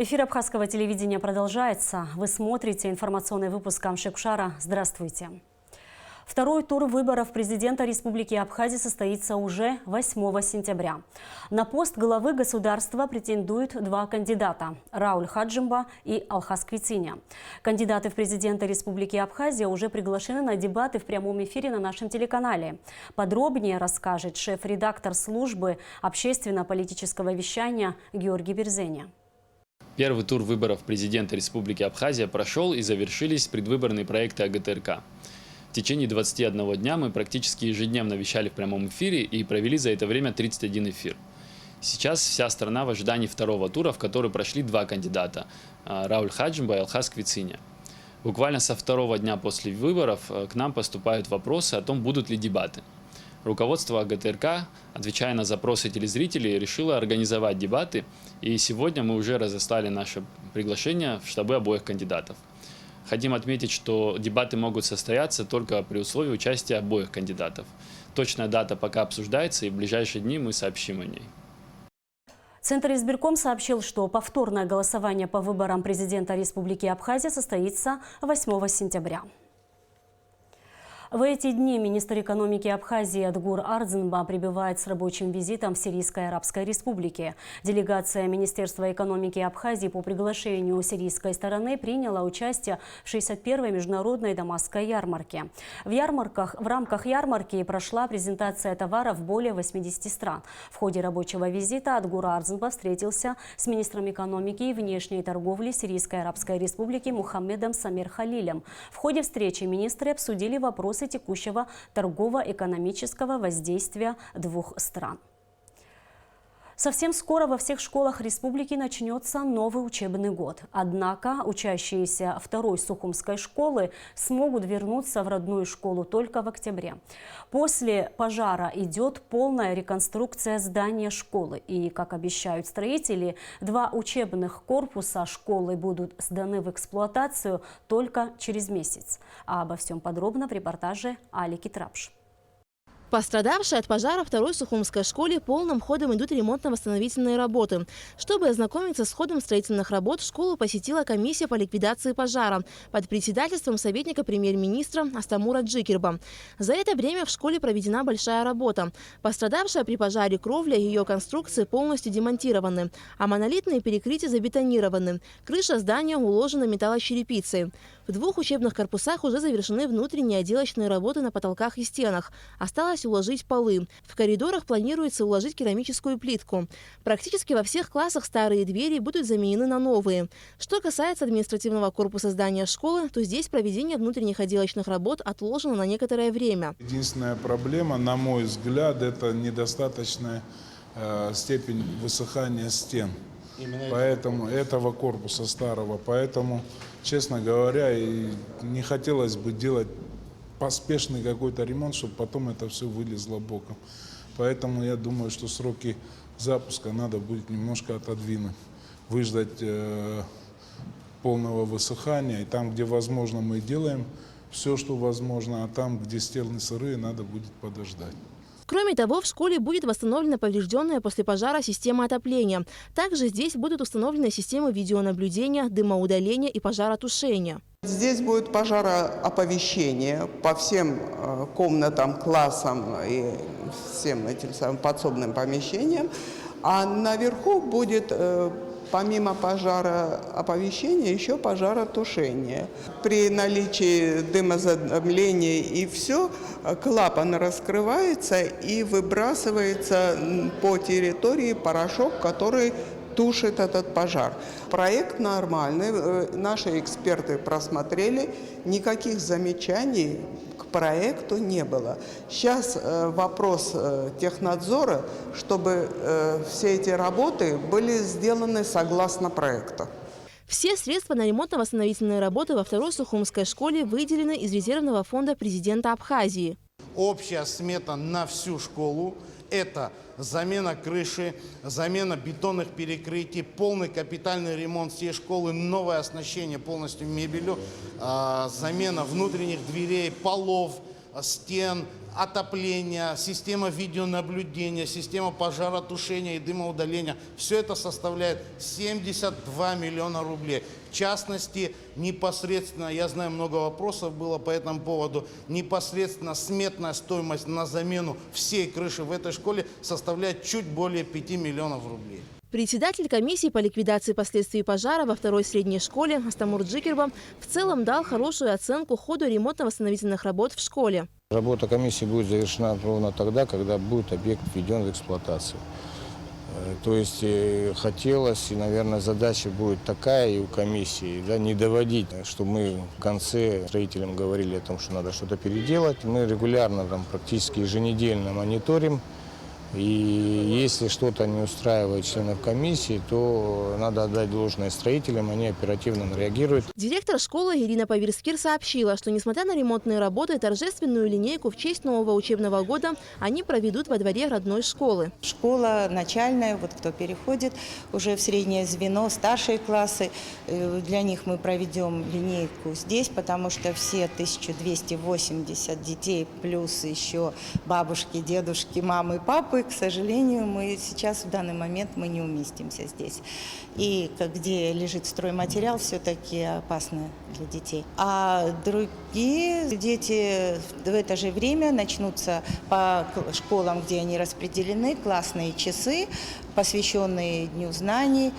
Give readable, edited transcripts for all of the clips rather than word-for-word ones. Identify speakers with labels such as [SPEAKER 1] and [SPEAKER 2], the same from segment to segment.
[SPEAKER 1] Эфир абхазского телевидения продолжается. Вы смотрите информационный выпуск Амшекшара. Здравствуйте. Второй тур выборов президента Республики Абхазия состоится уже 8 сентября. На пост главы государства претендуют два кандидата – Рауль Хаджимба и Алхаз Квициня. Кандидаты в президенты Республики Абхазия уже приглашены на дебаты в прямом эфире на нашем телеканале. Подробнее расскажет шеф-редактор службы общественно-политического вещания Георгий Берзеня.
[SPEAKER 2] Первый тур выборов президента Республики Абхазия прошел и завершились предвыборные проекты АГТРК. В течение 21 дня мы практически ежедневно вещали в прямом эфире и провели за это время 31 эфир. Сейчас вся страна в ожидании второго тура, в который прошли два кандидата – Рауль Хаджимба и Алхаз Квициня. Буквально со второго дня после выборов к нам поступают вопросы о том, будут ли дебаты. Руководство АГТРК, отвечая на запросы телезрителей, решило организовать дебаты, и сегодня мы уже разослали наше приглашение в штабы обоих кандидатов. Хотим отметить, что дебаты могут состояться только при условии участия обоих кандидатов. Точная дата пока обсуждается, и в ближайшие дни мы сообщим о ней.
[SPEAKER 1] Центр избирком сообщил, что повторное голосование по выборам президента Республики Абхазия состоится 8 сентября. В эти дни министр экономики Абхазии Адгур Ардзинба прибывает с рабочим визитом в Сирийской Арабской Республике. Делегация Министерства экономики Абхазии по приглашению сирийской стороны приняла участие в 61-й международной дамасской ярмарке. В рамках ярмарки прошла презентация товаров более 80 стран. В ходе рабочего визита Адгур Ардзинба встретился с министром экономики и внешней торговли Сирийской Арабской Республики Мухаммедом Самир Халилем. В ходе встречи министры обсудили вопросы текущего торгово-экономического воздействия двух стран. Совсем скоро во всех школах республики начнется новый учебный год. Однако учащиеся второй Сухумской школы смогут вернуться в родную школу только в октябре. После пожара идет полная реконструкция здания школы. И, как обещают строители, два учебных корпуса школы будут сданы в эксплуатацию только через месяц. А обо всем подробно в репортаже Алики Трапш.
[SPEAKER 3] Пострадавшей от пожара второй Сухумской школе полным ходом идут ремонтно-восстановительные работы. Чтобы ознакомиться с ходом строительных работ, школу посетила комиссия по ликвидации пожара под председательством советника премьер-министра Астамура Джикирба. За это время в школе проведена большая работа. Пострадавшая при пожаре кровля и ее конструкции полностью демонтированы, а монолитные перекрытия забетонированы. Крыша здания уложена металлочерепицей. В двух учебных корпусах уже завершены внутренние отделочные работы на потолках и стенах. Осталось уложить полы. В коридорах планируется уложить керамическую плитку. Практически во всех классах старые двери будут заменены на новые. Что касается административного корпуса здания школы, то здесь проведение внутренних отделочных работ отложено на некоторое время.
[SPEAKER 4] Единственная проблема, на мой взгляд, это недостаточная степень высыхания стен. Поэтому этого корпуса старого. Поэтому, честно говоря, и не хотелось бы делать поспешный какой-то ремонт, чтобы потом это все вылезло боком. Поэтому я думаю, что сроки запуска надо будет немножко отодвинуть, выждать полного высыхания. И там, где возможно, мы делаем все, что возможно, а там, где стены сырые, надо будет подождать.
[SPEAKER 3] Кроме того, в школе будет восстановлена поврежденная после пожара система отопления. Также здесь будут установлены системы видеонаблюдения, дымоудаления и пожаротушения.
[SPEAKER 5] Здесь будет пожарооповещение по всем комнатам, классам и всем этим самым подсобным помещениям. А наверху будет помимо пожарооповещения еще пожаротушение. При наличии дымозадымления и все, клапан раскрывается и выбрасывается по территории порошок, который тушит этот пожар. Проект нормальный, наши эксперты просмотрели, никаких замечаний к проекту не было. Сейчас вопрос технадзора, чтобы все эти работы были сделаны согласно проекту.
[SPEAKER 3] Все средства на ремонтно-восстановительные работы во второй Сухумской школе выделены из резервного фонда президента Абхазии.
[SPEAKER 6] Общая смета на всю школу – это замена крыши, замена бетонных перекрытий, полный капитальный ремонт всей школы, новое оснащение полностью мебелью, замена внутренних дверей, полов, стен, отопление, система видеонаблюдения, система пожаротушения и дымоудаления. Все это составляет 72 миллиона рублей. В частности, непосредственно, я знаю, много вопросов было по этому поводу, непосредственно сметная стоимость на замену всей крыши в этой школе составляет чуть более 5 миллионов рублей.
[SPEAKER 3] Председатель комиссии по ликвидации последствий пожара во второй средней школе Астамур Джикерба в целом дал хорошую оценку ходу ремонтно-восстановительных работ в школе.
[SPEAKER 7] Работа комиссии будет завершена ровно тогда, когда будет объект введен в эксплуатацию. То есть хотелось, и, наверное, задача будет такая и у комиссии, да, не доводить, что мы в конце строителям говорили о том, что надо что-то переделать. Мы регулярно, там, практически еженедельно мониторим. И если что-то не устраивает членов комиссии, то надо отдать должное строителям, они оперативно реагируют.
[SPEAKER 3] Директор школы Ирина Павирскир сообщила, что несмотря на ремонтные работы, торжественную линейку в честь нового учебного года они проведут во дворе родной школы.
[SPEAKER 8] Школа начальная, вот кто переходит уже в среднее звено, старшие классы, для них мы проведем линейку здесь, потому что все 1280 детей, плюс еще бабушки, дедушки, мамы и папы, к сожалению, мы сейчас в данный момент мы не уместимся здесь. И где лежит стройматериал, все-таки опасно для детей. А другие дети в это же время начнутся по школам, где они распределены, классные часы, посвященные Дню знаний.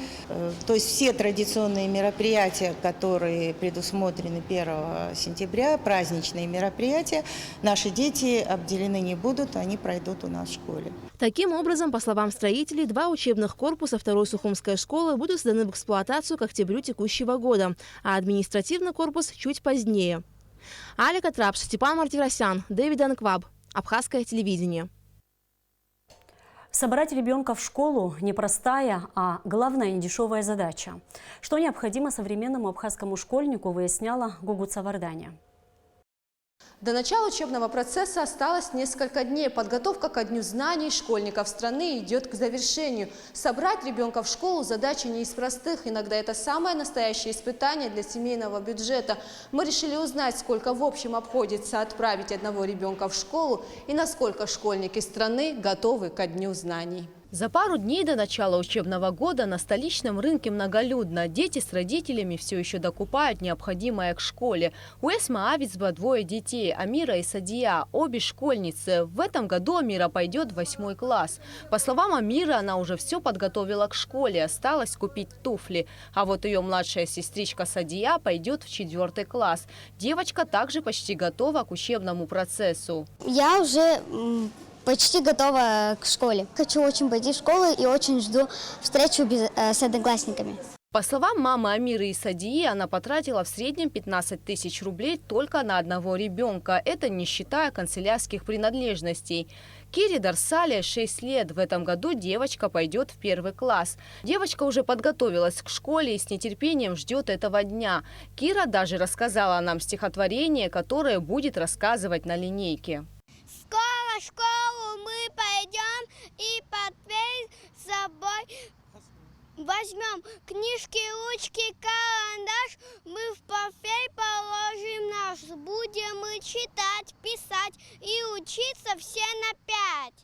[SPEAKER 8] То есть все традиционные мероприятия, которые предусмотрены 1 сентября, праздничные мероприятия, наши дети обделены не будут, они пройдут у нас в школе.
[SPEAKER 3] Таким образом, по словам строителей, 2 учебных корпуса второй Сухумской школы будут сданы в эксплуатацию к октябрю текущего года, а административный корпус чуть позднее. Алика Трапш, Степан Мартиросян, Дэвид Анкваб. Абхазское телевидение.
[SPEAKER 1] Собрать ребенка в школу – непростая, а главное – недешевая задача. Что необходимо современному абхазскому школьнику, выясняла Гугут Саварданя.
[SPEAKER 9] До начала учебного процесса осталось несколько дней. Подготовка ко Дню знаний школьников страны идет к завершению. Собрать ребенка в школу – задача не из простых. Иногда это самое настоящее испытание для семейного бюджета. Мы решили узнать, сколько в общем обходится отправить одного ребенка в школу и насколько школьники страны готовы ко Дню знаний.
[SPEAKER 10] За пару дней до начала учебного года на столичном рынке многолюдно. Дети с родителями все еще докупают необходимое к школе. У Эсма Авицба 2 детей – Амира и Садия, обе школьницы. В этом году Амира пойдет в 8 класс. По словам Амиры, она уже все подготовила к школе, осталось купить туфли. А вот ее младшая сестричка Садия пойдет в 4 класс. Девочка также почти готова к учебному процессу.
[SPEAKER 11] Я уже почти готова к школе. Хочу очень пойти в школу и очень жду встречу с одноклассниками.
[SPEAKER 10] По словам мамы Амиры и Садии, она потратила в среднем 15 тысяч рублей только на одного ребенка. Это не считая канцелярских принадлежностей. Кире Дарсале 6 лет. В этом году девочка пойдет в 1 класс. Девочка уже подготовилась к школе и с нетерпением ждет этого дня. Кира даже рассказала нам стихотворение, которое будет рассказывать на линейке.
[SPEAKER 11] Скоро в школу мы пойдем и портфель с собой возьмем. Книжки, ручки, карандаш мы в портфель положим наш. Будем мы читать, писать и учиться все на 5.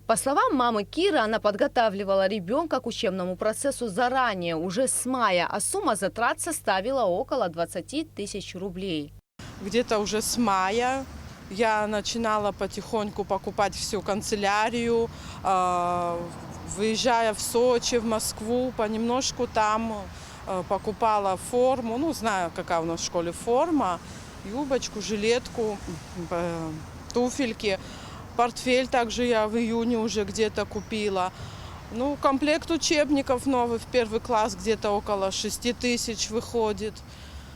[SPEAKER 10] По словам мамы Киры, она подготавливала ребенка к учебному процессу заранее, уже с мая, а сумма затрат составила около 20 тысяч рублей.
[SPEAKER 12] Где-то уже с мая я начинала потихоньку покупать всю канцелярию, выезжая в Сочи, в Москву, понемножку там покупала форму, ну, знаю, какая у нас в школе форма, юбочку, жилетку, туфельки. Портфель также я в июне уже где-то купила. Ну, комплект учебников новый в 1 класс где-то около 6 тысяч выходит.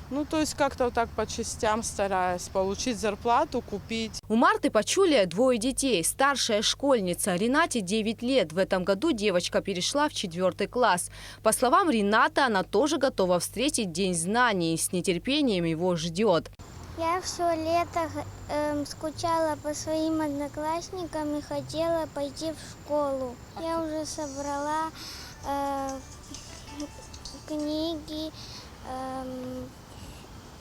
[SPEAKER 12] Ну, то есть как-то вот так по частям стараюсь получить зарплату, купить.
[SPEAKER 10] У Марты Пачулия 2 детей. Старшая школьница Ренате 9 лет. В этом году девочка перешла в 4 класс. По словам Ренаты, она тоже готова встретить День знаний и с нетерпением его ждет.
[SPEAKER 11] Я все лето скучала по своим одноклассникам и хотела пойти в школу. Я уже собрала книги,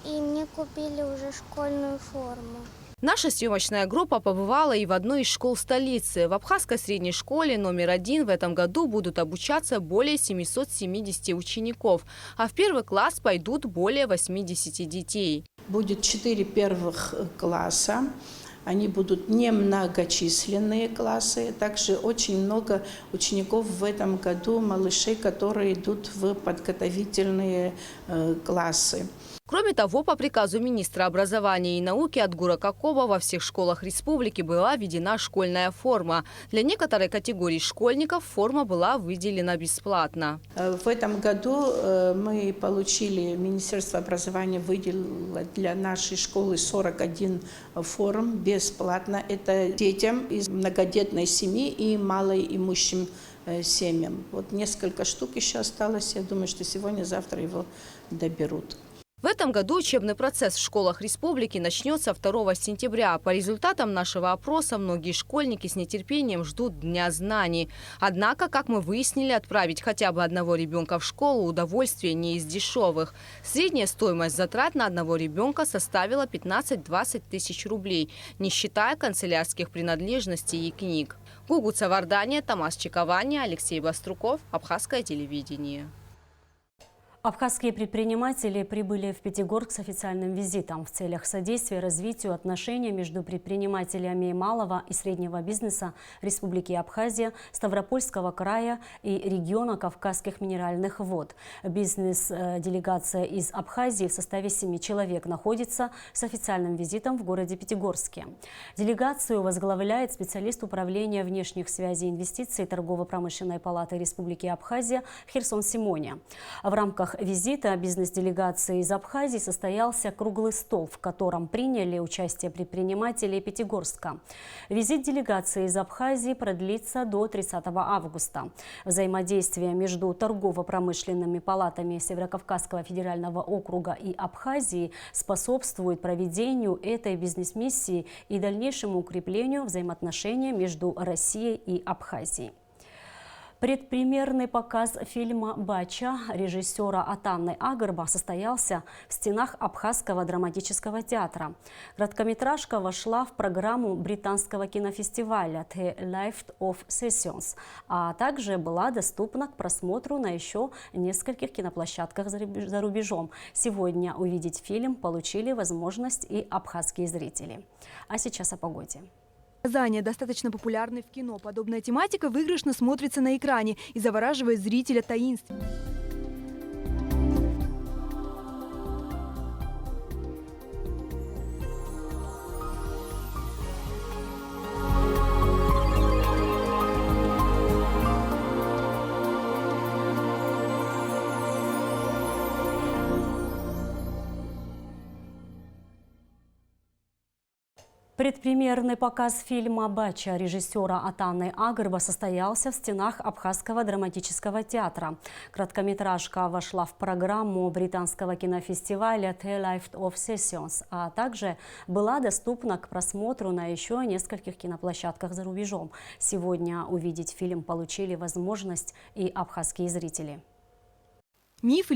[SPEAKER 11] и мне купили уже школьную форму.
[SPEAKER 10] Наша съемочная группа побывала и в одной из школ столицы. В абхазской средней школе номер 1 в этом году будут обучаться более 770 учеников, а в первый класс пойдут более 80 детей.
[SPEAKER 13] Будет 4 первых класса. Они будут немногочисленные классы. Также очень много учеников в этом году, малышей, которые идут в подготовительные классы.
[SPEAKER 10] Кроме того, по приказу министра образования и науки Отгура Какоба во всех школах республики была введена школьная форма. Для некоторой категории школьников форма была выделена бесплатно.
[SPEAKER 13] В этом году мы получили, Министерство образования выделило для нашей школы 41 форм бесплатно. Это детям из многодетной семьи и малоимущим семьям. Вот несколько штук еще осталось. Я думаю, что сегодня-завтра его доберут.
[SPEAKER 10] В этом году учебный процесс в школах республики начнется 2 сентября. По результатам нашего опроса многие школьники с нетерпением ждут Дня знаний. Однако, как мы выяснили, отправить хотя бы одного ребенка в школу удовольствие не из дешевых. Средняя стоимость затрат на одного ребенка составила 15-20 тысяч рублей, не считая канцелярских принадлежностей и книг. Гугут Савардания, Тамас Чиковани, Алексей Баструков, Абхазское телевидение.
[SPEAKER 1] Абхазские предприниматели прибыли в Пятигорск с официальным визитом в целях содействия развитию отношений между предпринимателями малого и среднего бизнеса Республики Абхазия, Ставропольского края и региона Кавказских минеральных вод. Бизнес-делегация из Абхазии в составе 7 человек находится с официальным визитом в городе Пятигорске. Делегацию возглавляет специалист управления внешних связей и инвестиций Торгово-промышленной палаты Республики Абхазия Херсон Симоня. В рамках визита бизнес-делегации из Абхазии состоялся круглый стол, в котором приняли участие предприниматели Пятигорска. Визит делегации из Абхазии продлится до 30 августа. Взаимодействие между торгово-промышленными палатами Северокавказского федерального округа и Абхазии способствует проведению этой бизнес-миссии и дальнейшему укреплению взаимоотношений между Россией и Абхазией. Предпремьерный показ фильма «Бача» режиссера Атанны Агарба состоялся в стенах Абхазского драматического театра. Короткометражка вошла в программу британского кинофестиваля «The Life of Sessions», а также была доступна к просмотру на еще нескольких киноплощадках за рубежом. Сегодня увидеть фильм получили возможность и абхазские зрители. А сейчас о погоде.
[SPEAKER 14] Казани достаточно популярны в кино. Подобная тематика выигрышно смотрится на экране и завораживает зрителя таинственно.
[SPEAKER 1] Предпремьерный показ фильма «Бача» режиссера Атанны Агарба состоялся в стенах Абхазского драматического театра. Короткометражка вошла в программу британского кинофестиваля «The Life of Sessions», а также была доступна к просмотру на еще нескольких киноплощадках за рубежом. Сегодня увидеть фильм получили возможность и абхазские зрители.
[SPEAKER 14] Миф